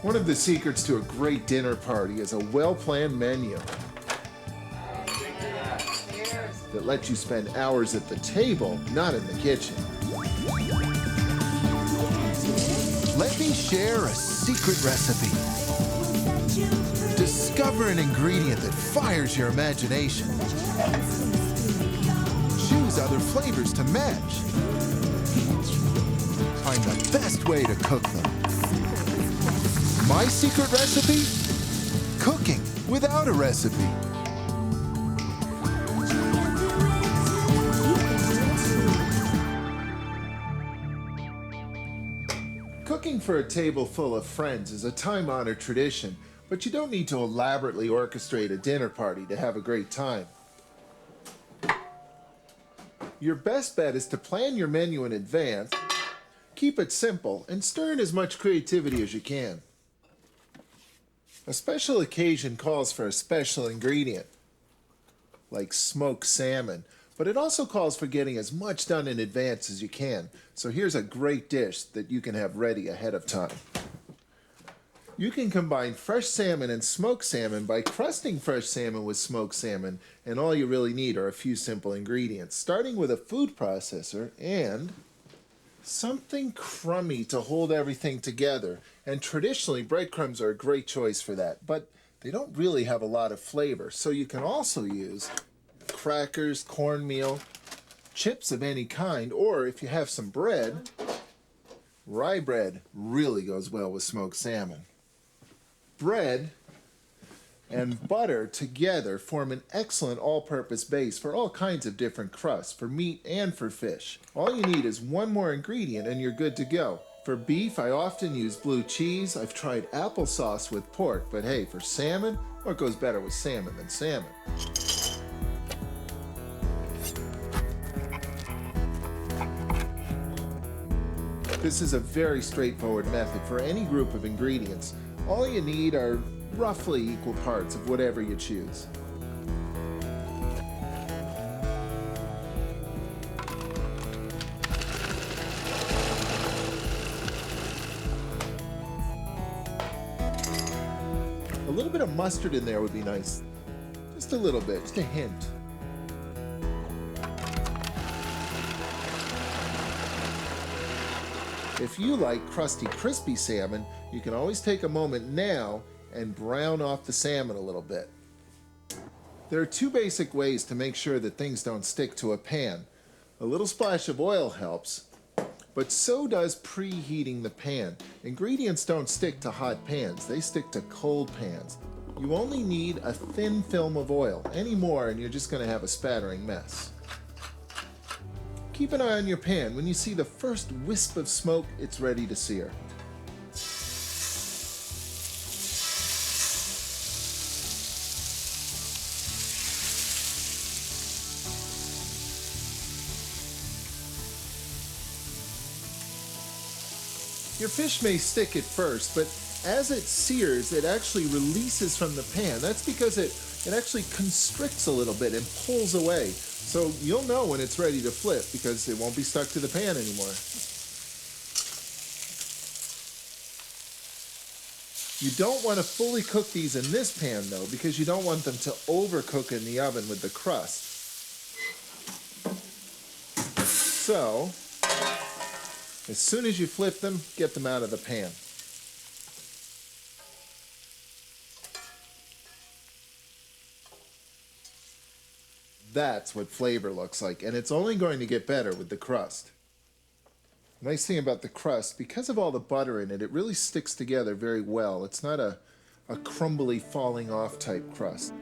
One of the secrets to a great dinner party is a well-planned menu that lets you spend hours at the table, not in the kitchen. Let me share a secret recipe. Discover an ingredient that fires your imagination. Choose other flavors to match. Find the best way to cook them. My secret recipe? Cooking without a recipe. Cooking for a table full of friends is a time-honored tradition, but you don't need to elaborately orchestrate a dinner party to have a great time. Your best bet is to plan your menu in advance, keep it simple, and stir in as much creativity as you can. A special occasion calls for a special ingredient, like smoked salmon, but it also calls for getting as much done in advance as you can. So here's a great dish that you can have ready ahead of time. You can combine fresh salmon and smoked salmon by crusting fresh salmon with smoked salmon, and all you really need are a few simple ingredients, starting with a food processor and something crummy to hold everything together. And traditionally, breadcrumbs are a great choice for that, but they don't really have a lot of flavor. So you can also use crackers, cornmeal, chips of any kind, or if you have some bread, rye bread really goes well with smoked salmon. Bread and butter together form an excellent all-purpose base for all kinds of different crusts, for meat and for fish. All you need is one more ingredient and you're good to go. For beef, I often use blue cheese. I've tried applesauce with pork, but hey, for salmon, well, it goes better with salmon than salmon. This is a very straightforward method for any group of ingredients. All you need are roughly equal parts of whatever you choose. A little bit of mustard in there would be nice. Just a little bit, just a hint. If you like crusty, crispy salmon, you can always take a moment now and brown off the salmon a little bit. There are two basic ways to make sure that things don't stick to a pan. A little splash of oil helps, but so does preheating the pan. Ingredients don't stick to hot pans, they stick to cold pans. You only need a thin film of oil. Any more and you're just going to have a spattering mess. Keep an eye on your pan. When you see the first wisp of smoke, it's ready to sear. Your fish may stick at first, but as it sears, it actually releases from the pan. That's because it actually constricts a little bit and pulls away. So you'll know when it's ready to flip because it won't be stuck to the pan anymore. You don't want to fully cook these in this pan though, because you don't want them to overcook in the oven with the crust. So, as soon as you flip them, get them out of the pan. That's what flavor looks like, and it's only going to get better with the crust. The nice thing about the crust, because of all the butter in it, it really sticks together very well. It's not a crumbly falling off type crust.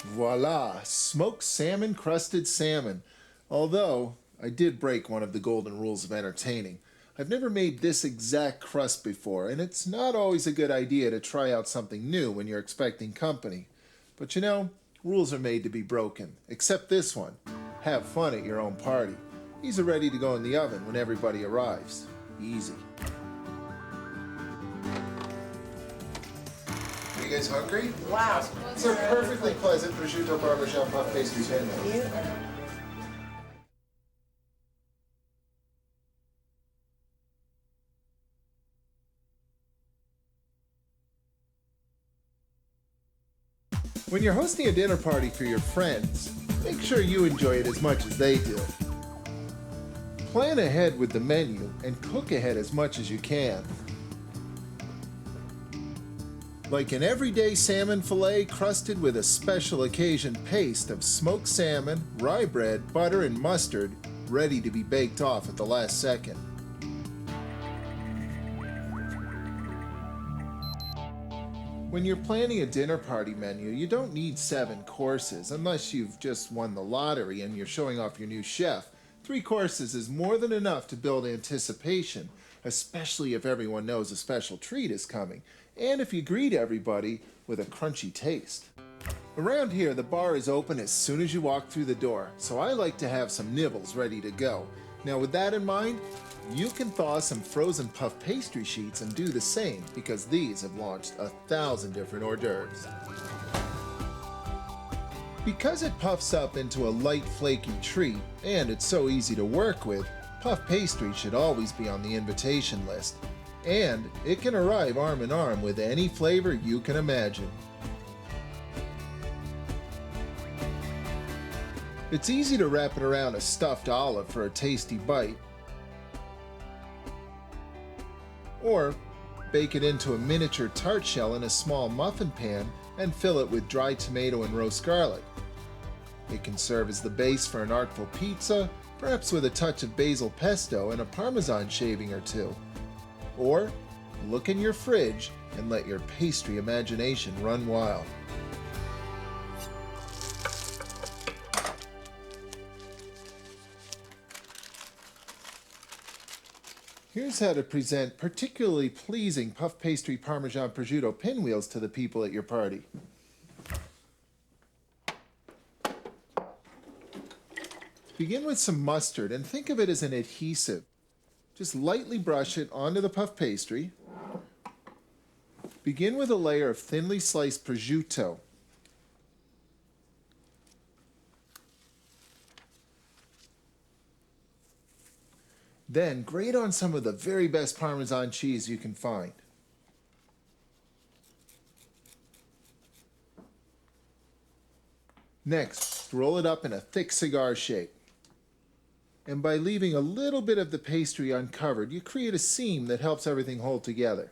Voila! Smoked salmon crusted salmon. Although, I did break one of the golden rules of entertaining. I've never made this exact crust before, and it's not always a good idea to try out something new when you're expecting company. But you know, rules are made to be broken. Except this one. Have fun at your own party. These are ready to go in the oven when everybody arrives. Easy. Are you guys hungry? Wow. These are perfectly pleasant prosciutto Parmesan puff pastry pinwheels. When you're hosting a dinner party for your friends, make sure you enjoy it as much as they do. Plan ahead with the menu and cook ahead as much as you can. Like an everyday salmon fillet crusted with a special occasion paste of smoked salmon, rye bread, butter, and mustard, ready to be baked off at the last second. When you're planning a dinner party menu, you don't need 7 courses unless you've just won the lottery and you're showing off your new chef. 3 courses is more than enough to build anticipation, especially if everyone knows a special treat is coming, and if you greet everybody with a crunchy taste. Around here, the bar is open as soon as you walk through the door, so I like to have some nibbles ready to go. Now with that in mind, you can thaw some frozen puff pastry sheets and do the same, because these have launched 1,000 different hors d'oeuvres. Because it puffs up into a light flaky treat, and it's so easy to work with, puff pastry should always be on the invitation list. And it can arrive arm in arm with any flavor you can imagine. It's easy to wrap it around a stuffed olive for a tasty bite, or bake it into a miniature tart shell in a small muffin pan and fill it with dried tomato and roast garlic. It can serve as the base for an artful pizza, perhaps with a touch of basil pesto and a Parmesan shaving or two. Or look in your fridge and let your pastry imagination run wild. Here's how to present particularly pleasing puff pastry Parmesan prosciutto pinwheels to the people at your party. Begin with some mustard and think of it as an adhesive. Just lightly brush it onto the puff pastry. Begin with a layer of thinly sliced prosciutto. Then grate on some of the very best Parmesan cheese you can find. Next, roll it up in a thick cigar shape. And by leaving a little bit of the pastry uncovered, you create a seam that helps everything hold together.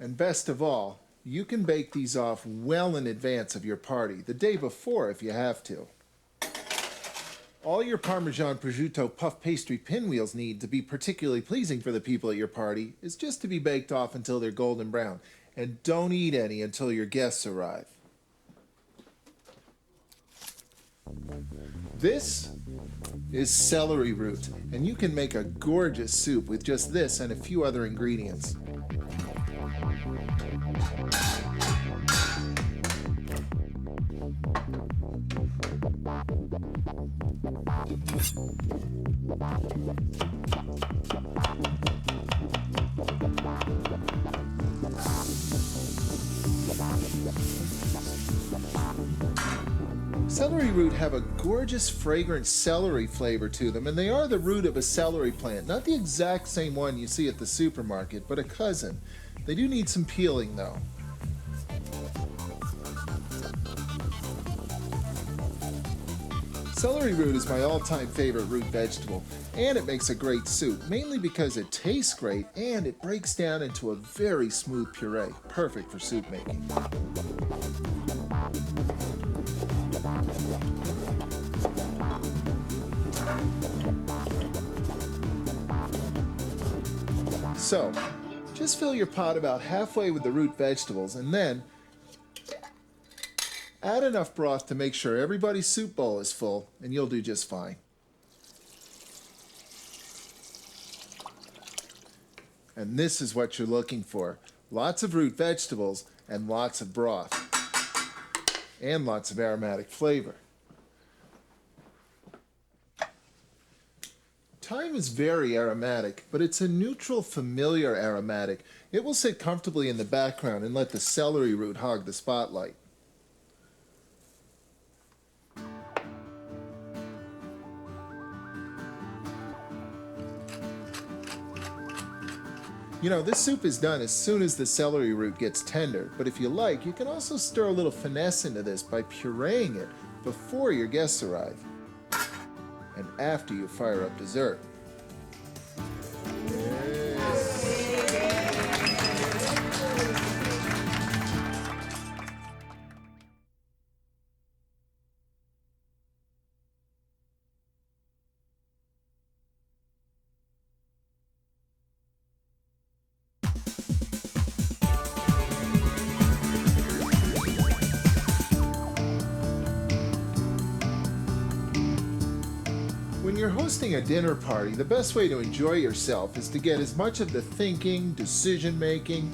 And best of all, you can bake these off well in advance of your party, the day before if you have to. All your Parmesan prosciutto puff pastry pinwheels need to be particularly pleasing for the people at your party is just to be baked off until they're golden brown. And don't eat any until your guests arrive. This is celery root, and you can make a gorgeous soup with just this and a few other ingredients. Celery root have a gorgeous fragrant celery flavor to them, and they are the root of a celery plant. Not the exact same one you see at the supermarket, but a cousin. They do need some peeling though. Celery root is my all-time favorite root vegetable, and it makes a great soup, mainly because it tastes great and it breaks down into a very smooth puree, perfect for soup making. So, just fill your pot about halfway with the root vegetables and then add enough broth to make sure everybody's soup bowl is full, and you'll do just fine. And this is what you're looking for. Lots of root vegetables and lots of broth. and lots of aromatic flavor. Thyme is very aromatic, but it's a neutral, familiar aromatic. It will sit comfortably in the background and let the celery root hog the spotlight. You know, this soup is done as soon as the celery root gets tender, but if you like, you can also stir a little finesse into this by pureeing it before your guests arrive and after you fire up dessert. When you're hosting a dinner party, the best way to enjoy yourself is to get as much of the thinking, decision-making,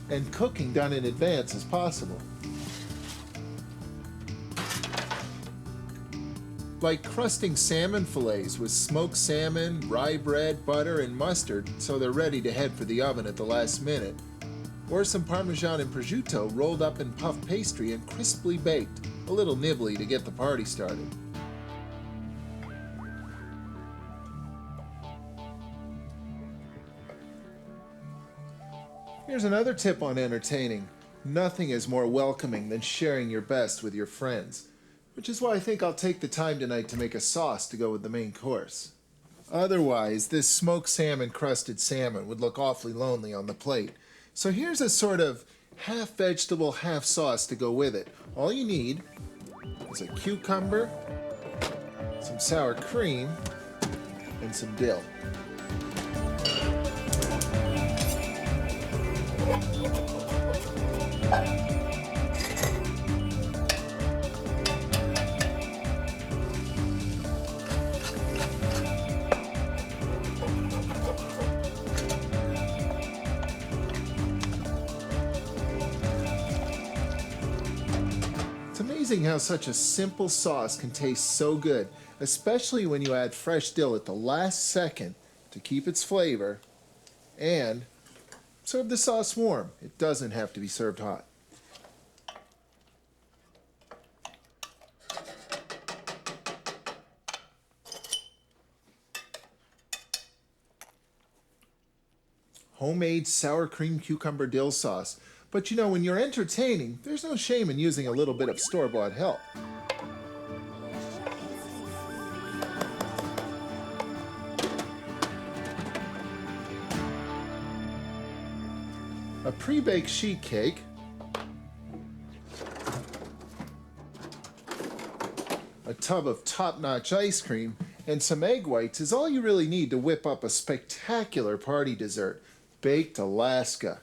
and cooking done in advance as possible. Like crusting salmon fillets with smoked salmon, rye bread, butter, and mustard so they're ready to head for the oven at the last minute. Or some Parmesan and prosciutto rolled up in puff pastry and crisply baked, a little nibbly to get the party started. Here's another tip on entertaining. Nothing is more welcoming than sharing your best with your friends, which is why I think I'll take the time tonight to make a sauce to go with the main course. Otherwise, this smoked salmon crusted salmon would look awfully lonely on the plate. So here's a sort of half vegetable, half sauce to go with it. All you need is a cucumber, some sour cream, and some dill. It's amazing how such a simple sauce can taste so good, especially when you add fresh dill at the last second to keep its flavor, and serve the sauce warm. It doesn't have to be served hot. Homemade sour cream cucumber dill sauce. But you know, when you're entertaining, there's no shame in using a little bit of store-bought help. A pre-baked sheet cake, a tub of top-notch ice cream, and some egg whites is all you really need to whip up a spectacular party dessert, baked Alaska.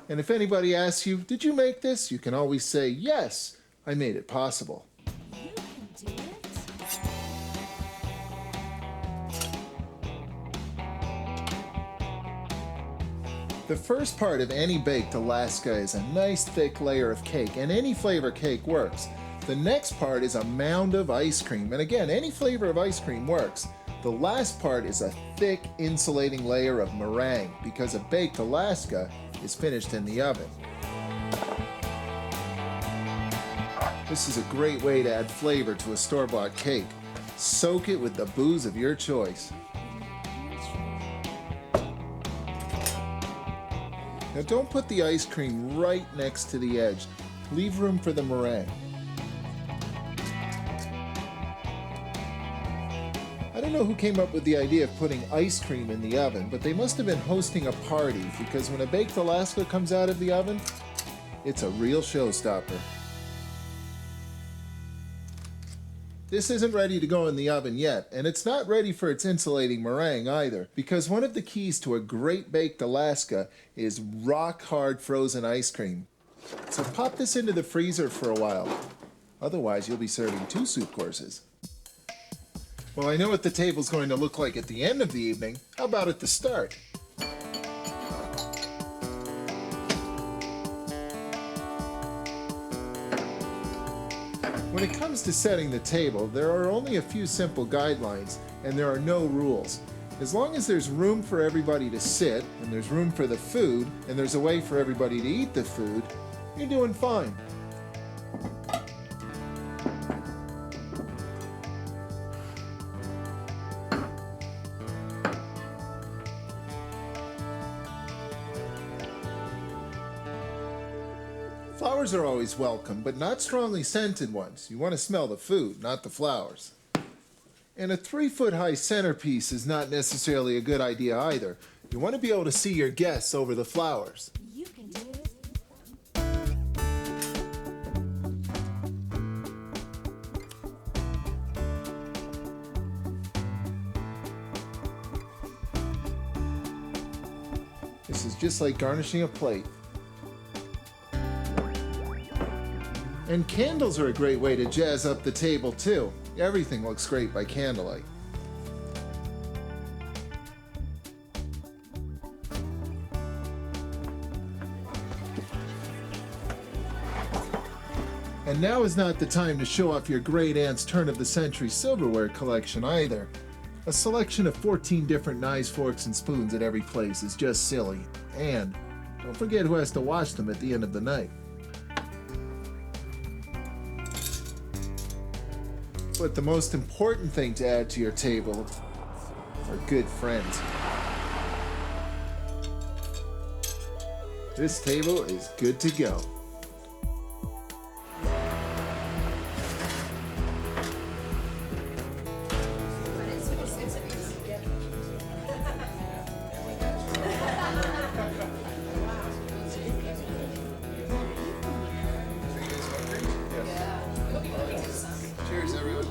And if anybody asks you, did you make this? You can always say, yes, I made it possible. You can do it. The first part of any baked Alaska is a nice thick layer of cake, and any flavor cake works. The next part is a mound of ice cream, and again, any flavor of ice cream works. The last part is a thick insulating layer of meringue, because a baked Alaska is finished in the oven. This is a great way to add flavor to a store-bought cake. Soak it with the booze of your choice. Now don't put the ice cream right next to the edge. Leave room for the meringue. I don't know who came up with the idea of putting ice cream in the oven, but they must have been hosting a party, because when a baked Alaska comes out of the oven, it's a real showstopper. This isn't ready to go in the oven yet, and it's not ready for its insulating meringue either, because one of the keys to a great baked Alaska is rock-hard frozen ice cream. So pop this into the freezer for a while. Otherwise, you'll be serving 2 soup courses. Well, I know what the table's going to look like at the end of the evening. How about at the start? When it comes to setting the table, there are only a few simple guidelines, and there are no rules. As long as there's room for everybody to sit, and there's room for the food, and there's a way for everybody to eat the food, you're doing fine. Flowers are always welcome, but not strongly scented ones. You want to smell the food, not the flowers. And a 3-foot high centerpiece is not necessarily a good idea either. You want to be able to see your guests over the flowers. You can do it. This is just like garnishing a plate. And candles are a great way to jazz up the table too. Everything looks great by candlelight. And now is not the time to show off your great aunt's turn-of-the-century silverware collection either. A selection of 14 different knives, forks, and spoons at every place is just silly. And don't forget who has to wash them at the end of the night. But the most important thing to add to your table are good friends. This table is good to go. Cheers, everyone.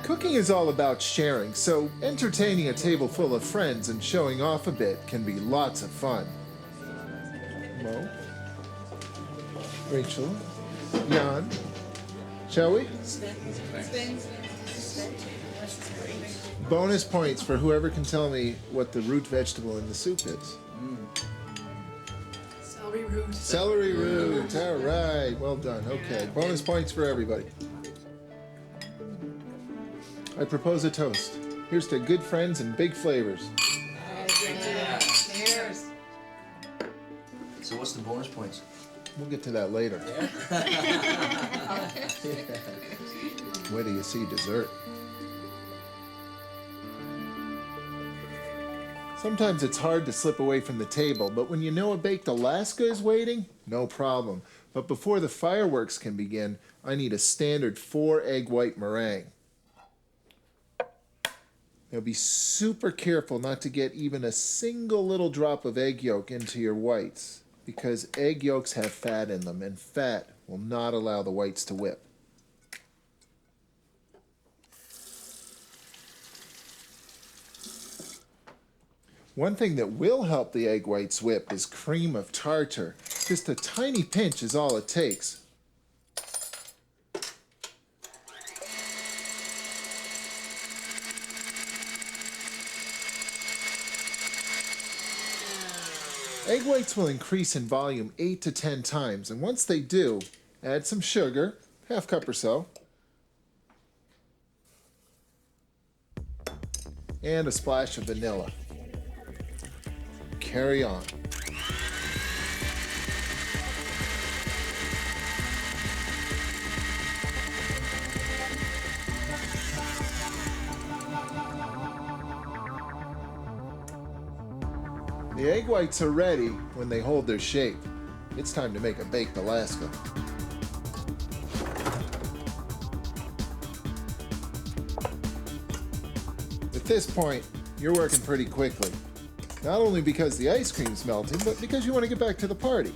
Cooking is all about sharing, so entertaining a table full of friends and showing off a bit can be lots of fun. Mo, Rachel, Jan, shall we? Bonus points for whoever can tell me what the root vegetable in the soup is. Celery root. Celery root. All right. Well done. Okay. Bonus points for everybody. I propose a toast. Here's to good friends and big flavors. Cheers. So what's the bonus points? We'll get to that later. Wait till you see dessert. Sometimes it's hard to slip away from the table, but when you know a baked Alaska is waiting, no problem. But before the fireworks can begin, I need a standard 4-egg white meringue. Now be super careful not to get even a single little drop of egg yolk into your whites, because egg yolks have fat in them, and fat will not allow the whites to whip. One thing that will help the egg whites whip is cream of tartar. Just a tiny pinch is all it takes. Egg whites will increase in volume 8 to 10 times, and once they do, add some sugar, half cup or so, and a splash of vanilla. Carry on. The egg whites are ready when they hold their shape. It's time to make a baked Alaska. At this point, you're working pretty quickly. Not only because the ice cream's melting, but because you want to get back to the party.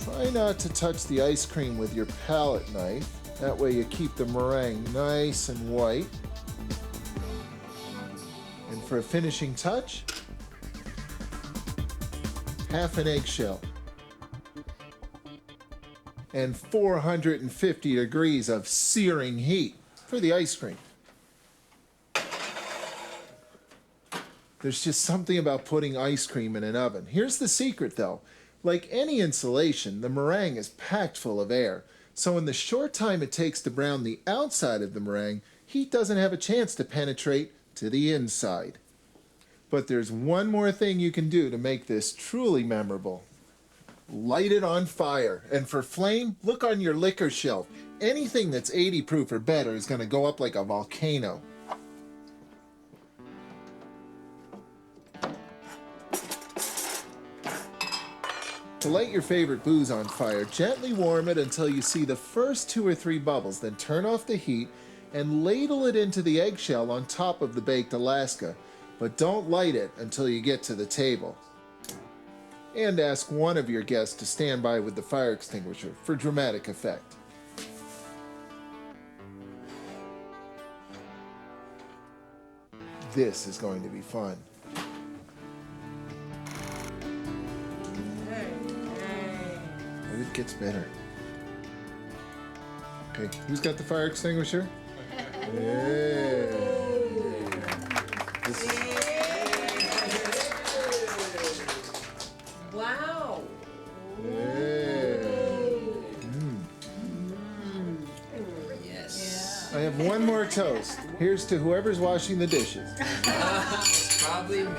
Try not to touch the ice cream with your palette knife. That way you keep the meringue nice and white. And for a finishing touch, half an eggshell, and 450 degrees of searing heat for the ice cream. There's just something about putting ice cream in an oven. Here's the secret though. Like any insulation, the meringue is packed full of air. So in the short time it takes to brown the outside of the meringue, heat doesn't have a chance to penetrate to the inside. But there's one more thing you can do to make this truly memorable. Light it on fire. And for flame, look on your liquor shelf. Anything that's 80 proof or better is going to go up like a volcano. To light your favorite booze on fire, gently warm it until you see the first 2 or 3 bubbles, then turn off the heat and ladle it into the eggshell on top of the baked Alaska. But don't light it until you get to the table. And ask one of your guests to stand by with the fire extinguisher for dramatic effect. This is going to be fun. And it gets better. Okay, who's got the fire extinguisher? Yeah. This is... Wow. Yes. I have one more toast. Here's to whoever's washing the dishes. It's probably me.